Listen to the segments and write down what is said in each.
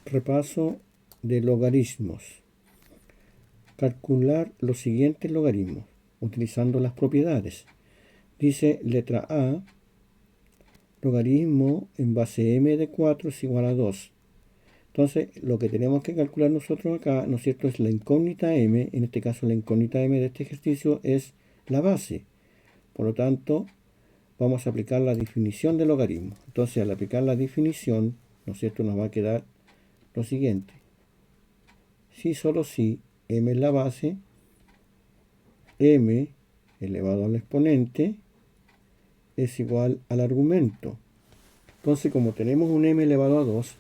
Repaso de logaritmos. Calcular los siguientes logaritmos utilizando las propiedades. Dice letra A, logaritmo en base m de 4 es igual a 2. Entonces, lo que tenemos que calcular nosotros acá, ¿no es cierto?, es la incógnita m. En este caso, la incógnita m de este ejercicio es la base. Por lo tanto, vamos a aplicar la definición de logaritmo. Entonces, al aplicar la definición, ¿no es cierto?, nos va a quedar lo siguiente. Si solo si m es la base, m elevado al exponente es igual al argumento. Entonces, como tenemos un m elevado a 2,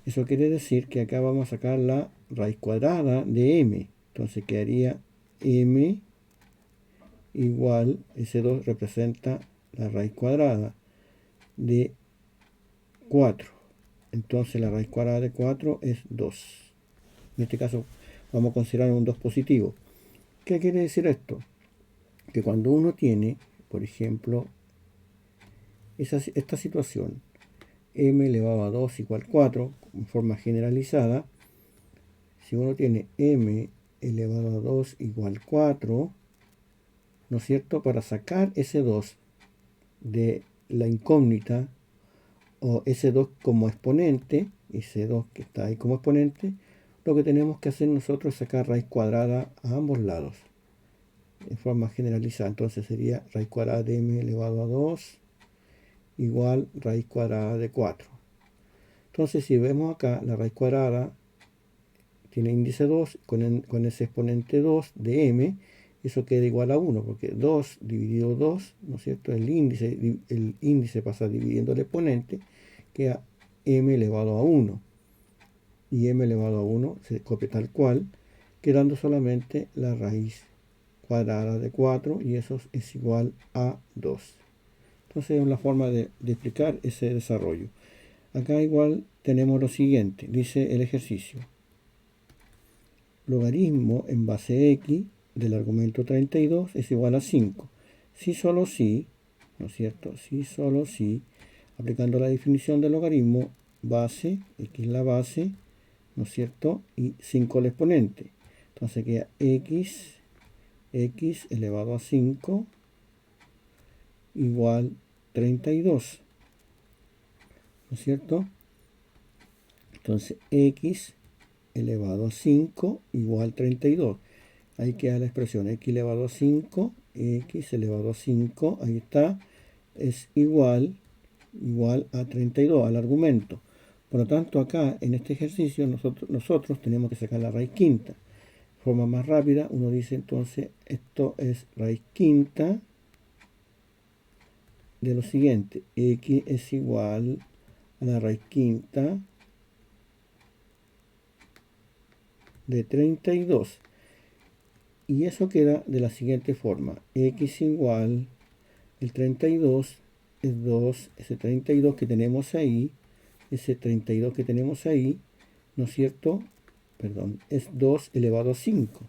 eso quiere decir que acá vamos a sacar la raíz cuadrada de m. Entonces quedaría m igual, ese 2 representa la raíz cuadrada de 4. Entonces la raíz cuadrada de 4 es 2. En este caso vamos a considerar un 2 positivo. ¿Qué quiere decir esto? Que cuando uno tiene, por ejemplo, esta situación, m elevado a 2 igual 4, en forma generalizada, si uno tiene m elevado a 2 igual 4, ¿no es cierto? Para sacar ese 2 de la incógnita, o ese 2 como exponente, ese 2 que está ahí como exponente, lo que tenemos que hacer nosotros es sacar raíz cuadrada a ambos lados, en forma generalizada. Entonces sería raíz cuadrada de m elevado a 2 igual raíz cuadrada de 4. Entonces, si vemos acá, la raíz cuadrada tiene índice 2, con ese exponente 2 de m, eso queda igual a 1, porque 2 dividido 2, ¿no es cierto? El índice pasa dividiendo el exponente, queda m elevado a 1. Y m elevado a 1 se copia tal cual, quedando solamente la raíz cuadrada de 4, y eso es igual a 2. Entonces es una forma de explicar ese desarrollo. Acá igual tenemos lo siguiente, dice el ejercicio. Logaritmo en base x del argumento 32 es igual a 5. Si solo si, ¿no es cierto? Si solo si, aplicando la definición del logaritmo, base, x la base, ¿no es cierto? Y 5 el exponente. Entonces queda x elevado a 5 igual 32. ¿No es cierto? Entonces x elevado a 5 igual 32. Ahí queda la expresión x elevado a 5, x elevado a 5, ahí está, es igual a 32, al argumento. Por lo tanto, acá en este ejercicio nosotros tenemos que sacar la raíz quinta. De forma más rápida, uno dice entonces, esto es raíz quinta de lo siguiente, x es igual a la raíz quinta de 32. Y eso queda de la siguiente forma, x igual, el 32 es 2, ese 32 que tenemos ahí, ¿no es cierto? Perdón, es 2 elevado a 5,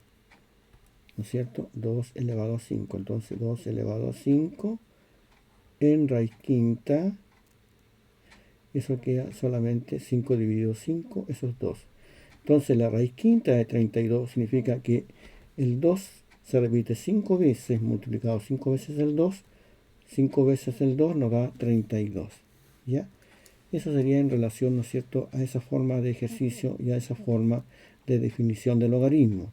¿no es cierto? 2 elevado a 5, entonces 2 elevado a 5 en raíz quinta, eso queda solamente 5 dividido 5, eso es 2. Entonces la raíz quinta de 32 significa que el 2 se repite 5 veces, multiplicado 5 veces el 2, 5 veces el 2 nos da 32. ¿Ya? Eso sería en relación, ¿no es cierto?, a esa forma de ejercicio y a esa forma de definición de logaritmo.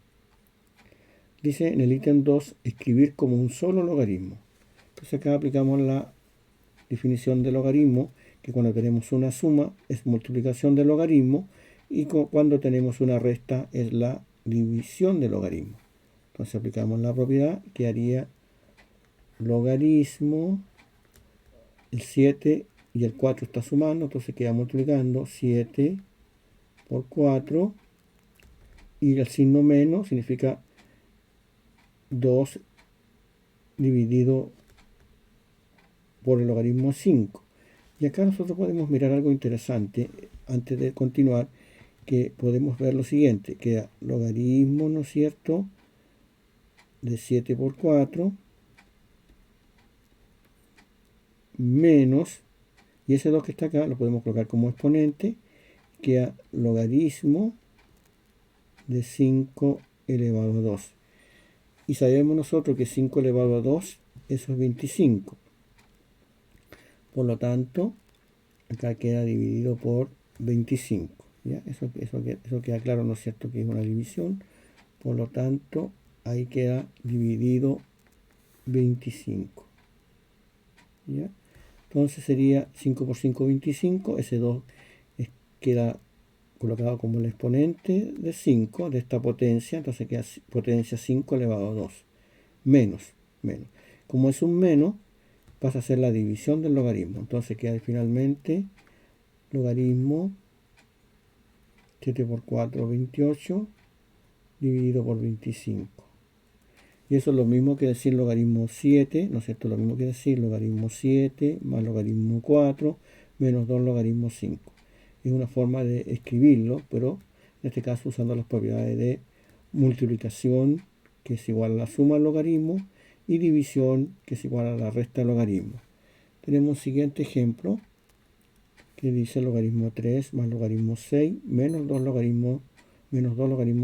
Dice en el ítem 2, escribir como un solo logaritmo. Entonces acá aplicamos la definición de logaritmo, que cuando tenemos una suma es multiplicación de logaritmo, y cuando tenemos una resta es la división de logaritmo. Entonces aplicamos la propiedad que haría logaritmo, el 7 y el 4 está sumando, entonces queda multiplicando 7 por 4, y el signo menos significa 2 dividido por el logaritmo 5. Y acá nosotros podemos mirar algo interesante antes de continuar, que podemos ver lo siguiente, queda logaritmo, ¿no es cierto?, de 7 por 4 menos, y ese 2 que está acá lo podemos colocar como exponente, queda logaritmo de 5 elevado a 2. Y sabemos nosotros que 5 elevado a 2, eso es 25. Por lo tanto, acá queda dividido por 25. ¿Ya? Eso queda claro, ¿no es cierto?, que es una división. Por lo tanto, ahí queda dividido 25. ¿Ya? Entonces sería 5 por 5, 25. Ese 2 queda colocado como el exponente de 5 de esta potencia. Entonces queda potencia 5 elevado a 2. Menos. Como es un menos, pasa a ser la división del logaritmo. Entonces queda finalmente logaritmo 7 por 4, 28, dividido por 25. Y eso es lo mismo que decir logaritmo 7, ¿no es cierto? Lo mismo que decir logaritmo 7 más logaritmo 4 menos 2 logaritmo 5. Es una forma de escribirlo, pero en este caso usando las propiedades de multiplicación, que es igual a la suma del logaritmo, y división, que es igual a la resta del logaritmo. Tenemos un siguiente ejemplo, que dice logaritmo 3 más logaritmo 6 menos 2 logaritmo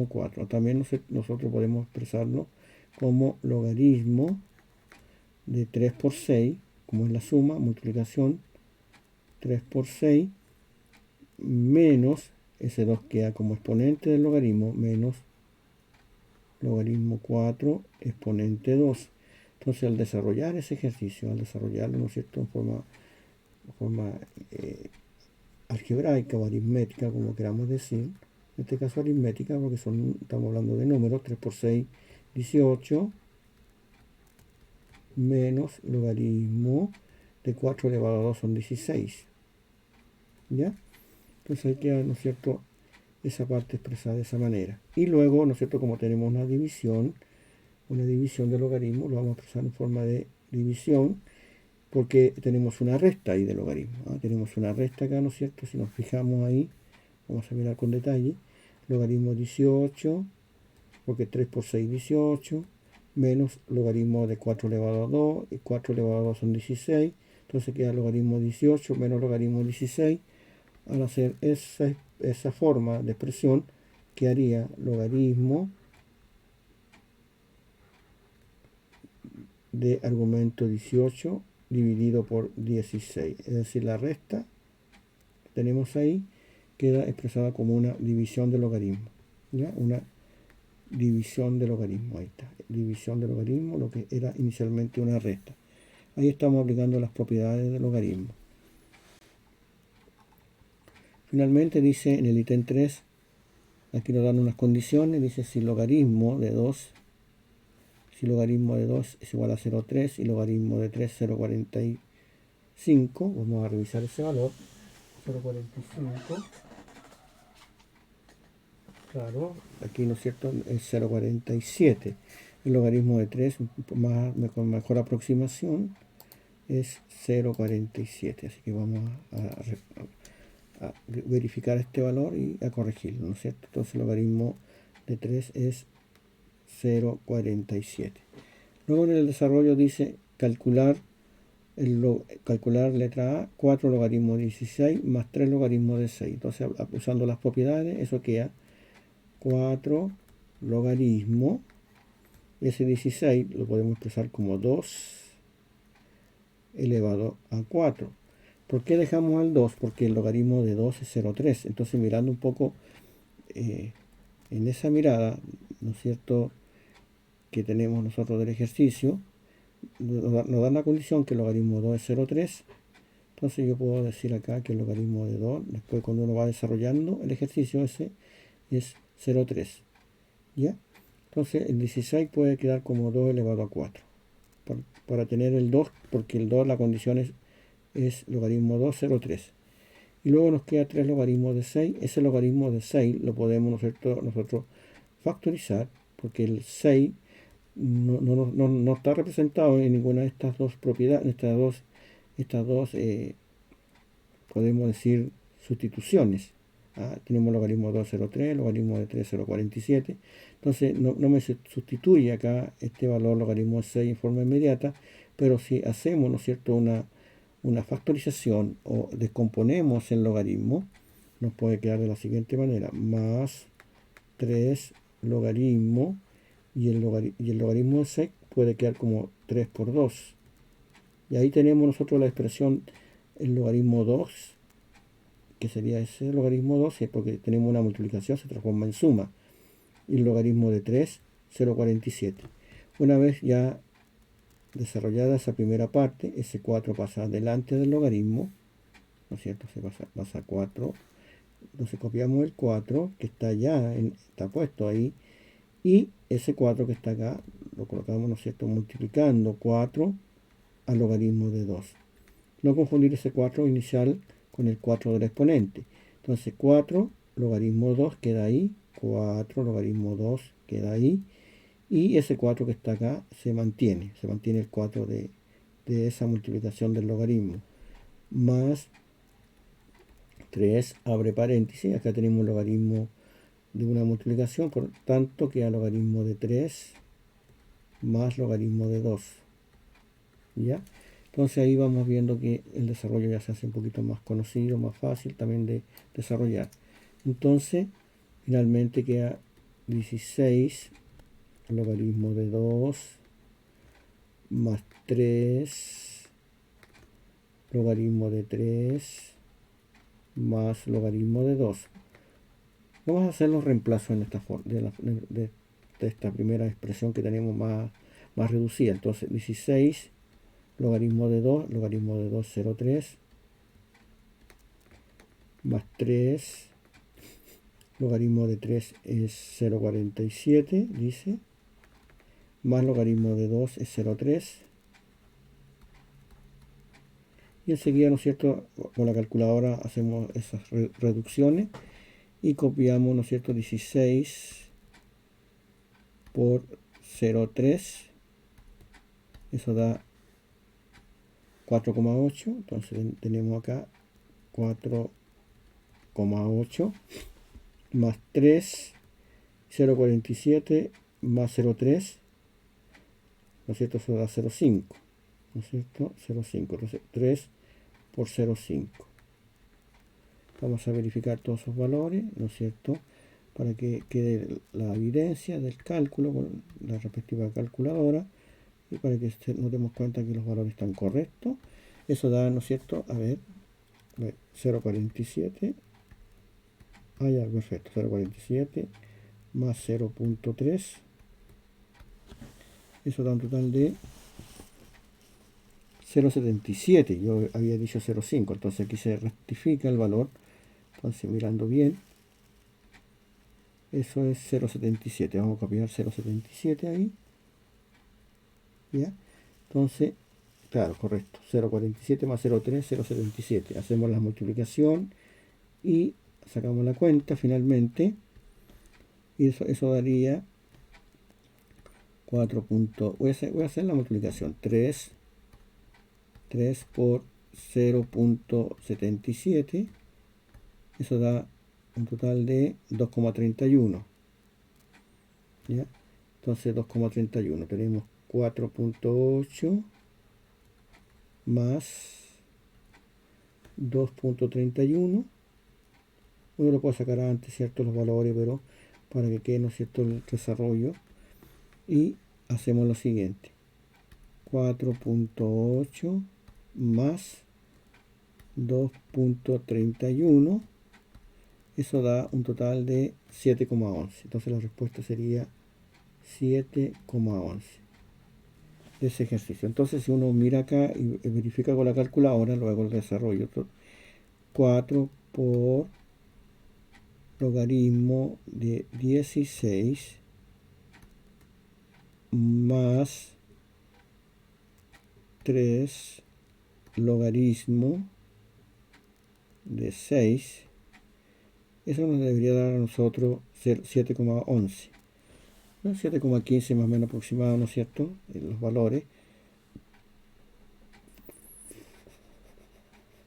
4. También nosotros podemos expresarlo como logaritmo de 3 por 6, como es la suma, multiplicación, 3 por 6, menos, ese 2 queda como exponente del logaritmo, menos logaritmo 4 exponente 2. Entonces, al desarrollar ese ejercicio, al desarrollarlo, ¿no es cierto?, en forma algebraica o aritmética, como queramos decir, en este caso aritmética, porque estamos hablando de números, 3 por 6, 18, menos logaritmo de 4 elevado a 2 son 16. ¿Ya? Entonces ahí queda, ¿no es cierto?, esa parte expresada de esa manera. Y luego, ¿no es cierto?, como tenemos una división de logaritmo, lo vamos a expresar en forma de división, porque tenemos una resta ahí de logaritmo. ¿Ah? Tenemos una resta acá, ¿no es cierto? Si nos fijamos ahí, vamos a mirar con detalle, logaritmo 18, porque 3 por 6, 18, menos logaritmo de 4 elevado a 2, y 4 elevado a 2 son 16, entonces queda logaritmo 18 menos logaritmo 16. Al hacer esa forma de expresión, quedaría logaritmo de argumento 18 dividido por 16, es decir, la resta que tenemos ahí queda expresada como una división de logaritmo. ¿Ya? Una división de logaritmo, ahí está, división de logaritmo, lo que era inicialmente una resta. Ahí estamos aplicando las propiedades del logaritmo. Finalmente dice en el ítem 3, aquí nos dan unas condiciones, dice si logaritmo de 2 es igual a 0,3 y logaritmo de 3 0,45, vamos a revisar ese valor, 0,45, claro, aquí, ¿no es cierto?, es 0,47. El logaritmo de 3, con mejor aproximación, es 0,47. Así que vamos a verificar este valor y a corregirlo, ¿no es cierto? Entonces el logaritmo de 3 es 0,47. Luego en el desarrollo dice calcular letra A, 4 logaritmo de 16 más 3 logaritmo de 6. Entonces, usando las propiedades, eso queda 4 logaritmo. Ese 16 lo podemos expresar como 2 elevado a 4. ¿Por qué dejamos al 2? Porque el logaritmo de 2 es 0,3. Entonces, mirando un poco en esa mirada, ¿no es cierto?, que tenemos nosotros del ejercicio, nos da la condición que el logaritmo de 2 es 0,3. Entonces yo puedo decir acá que el logaritmo de 2, después cuando uno va desarrollando el ejercicio ese, es 0,3. ¿Ya? Entonces el 16 puede quedar como 2 elevado a 4. Para tener el 2, porque el 2 la condición es logaritmo 2, 0,3. Y luego nos queda 3 logaritmos de 6. Ese logaritmo de 6 lo podemos, ¿no es cierto?, nosotros factorizar, porque el 6 no está representado en ninguna de estas dos propiedades, estas dos podemos decir sustituciones. Tenemos logaritmo 2,03, logaritmo de 3, 0,47. Entonces no me sustituye acá este valor logaritmo de 6 en forma inmediata, pero si hacemos, ¿no es cierto?, una factorización o descomponemos el logaritmo, nos puede quedar de la siguiente manera: más 3 logaritmo, y el logaritmo de 6 puede quedar como 3 por 2. Y ahí tenemos nosotros la expresión, el logaritmo 2, que sería ese logaritmo 2, porque tenemos una multiplicación, se transforma en suma. Y el logaritmo de 3, 0,47. Una vez ya desarrollada esa primera parte, ese 4 pasa delante del logaritmo, ¿no es cierto? Se pasa 4. Entonces copiamos el 4, que está ya, está puesto ahí, y ese 4 que está acá, lo colocamos, ¿no es cierto?, multiplicando 4 al logaritmo de 2. No confundir ese 4 inicial con el 4 del exponente. Entonces 4 logaritmo 2 queda ahí, 4 logaritmo 2 queda ahí, y ese 4 que está acá se mantiene el 4 de esa multiplicación del logaritmo, más 3, abre paréntesis, acá tenemos un logaritmo de una multiplicación, por tanto queda logaritmo de 3 más logaritmo de 2. ¿Ya? Entonces ahí vamos viendo que el desarrollo ya se hace un poquito más conocido, más fácil también de desarrollar. Entonces, finalmente queda 16 logaritmo de 2 más 3 logaritmo de 3 más logaritmo de 2. Vamos a hacer los reemplazos en esta forma, de esta primera expresión que tenemos más reducida. Entonces 16 logaritmo de 2, 0,3 más 3 logaritmo de 3 es 0,47, dice, más logaritmo de 2 es 0,3. Y enseguida, ¿no es cierto?, con la calculadora hacemos esas reducciones y copiamos, ¿no es cierto?, 16 por 0,3. Eso da 4,8. Entonces tenemos acá 4,8 más 3, 0,47 más 0,3, ¿no es cierto? Eso da 0,5, ¿no es cierto? 0,5. Entonces 3 por 0,5. Vamos a verificar todos esos valores, ¿no es cierto?, para que quede la evidencia del cálculo con la respectiva calculadora y para que nos demos cuenta que los valores están correctos. Eso da, ¿no es cierto?, a ver, 0,47. Ya, perfecto, 0,47 más 0,3. Eso da un total de 0,77. Yo había dicho 0,5, entonces aquí se rectifica el valor. Entonces, mirando bien, eso es 0,77. Vamos a copiar 0,77 ahí. ¿Ya? Entonces, claro, correcto. 0,47 más 0,3, 0,77. Hacemos la multiplicación y sacamos la cuenta finalmente. Y eso daría 4. Voy a hacer la multiplicación. 3 por 0,77. Eso da un total de 2,31. ¿Ya? Entonces 2,31. Tenemos 4,8 más 2,31. Uno lo puede sacar antes, ¿cierto?, los valores, pero para que quede, ¿no es cierto?, el desarrollo. Y hacemos lo siguiente: 4,8 más 2,31. Eso da un total de 7,11. Entonces la respuesta sería 7,11 de ese ejercicio. Entonces si uno mira acá y verifica con la calculadora, luego el desarrollo, 4 por logaritmo de 16 más 3 logaritmo de 6. Eso nos debería dar a nosotros 7,11. 7,15 más o menos aproximado, ¿no es cierto?, en los valores,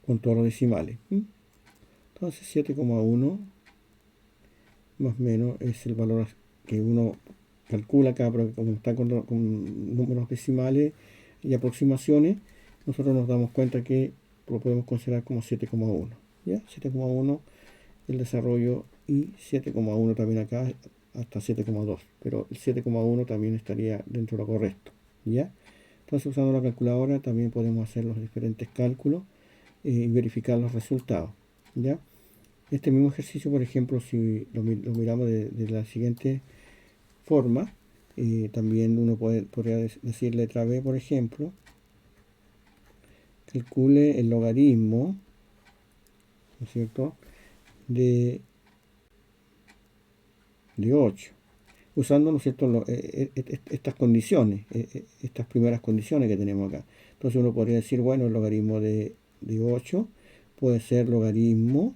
con todos los decimales. Entonces 7,1 más o menos es el valor que uno calcula acá, pero como está con números decimales y aproximaciones, nosotros nos damos cuenta que lo podemos considerar como 7,1. ¿Ya? 7,1 el desarrollo y 7,1 también acá hasta 7,2, pero el 7,1 también estaría dentro de lo correcto, ¿ya? Entonces usando la calculadora también podemos hacer los diferentes cálculos y verificar los resultados, ¿ya? Este mismo ejercicio, por ejemplo, si lo miramos de la siguiente forma, también uno podría decir letra B, por ejemplo, calcule el logaritmo, ¿no es cierto?, de 8, usando, ¿no es cierto?, estas condiciones, estas primeras condiciones que tenemos acá. Entonces uno podría decir, bueno, el logaritmo de 8 puede ser logaritmo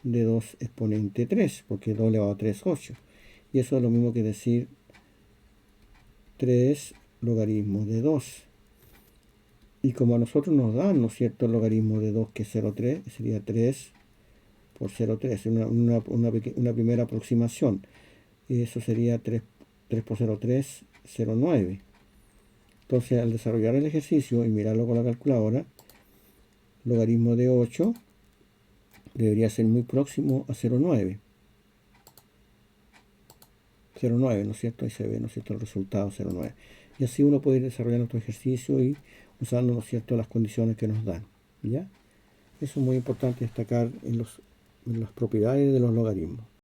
de 2 exponente 3, porque 2 elevado a 3 es 8. Y eso es lo mismo que decir 3 logaritmo de 2. Y como a nosotros nos dan, ¿no es cierto?, el logaritmo de 2, que es 0,3, sería 3 por 0,3, una primera aproximación. Y eso sería 3 por 0,3, 0,9. Entonces, al desarrollar el ejercicio y mirarlo con la calculadora, logaritmo de 8 debería ser muy próximo a 0,9. 0,9, ¿no es cierto? Ahí se ve, ¿no es cierto?, el resultado 0,9. Y así uno puede ir desarrollando nuestro ejercicio y usando, ¿no es cierto?, las condiciones que nos dan, ¿ya? Eso es muy importante destacar en las propiedades de los logaritmos.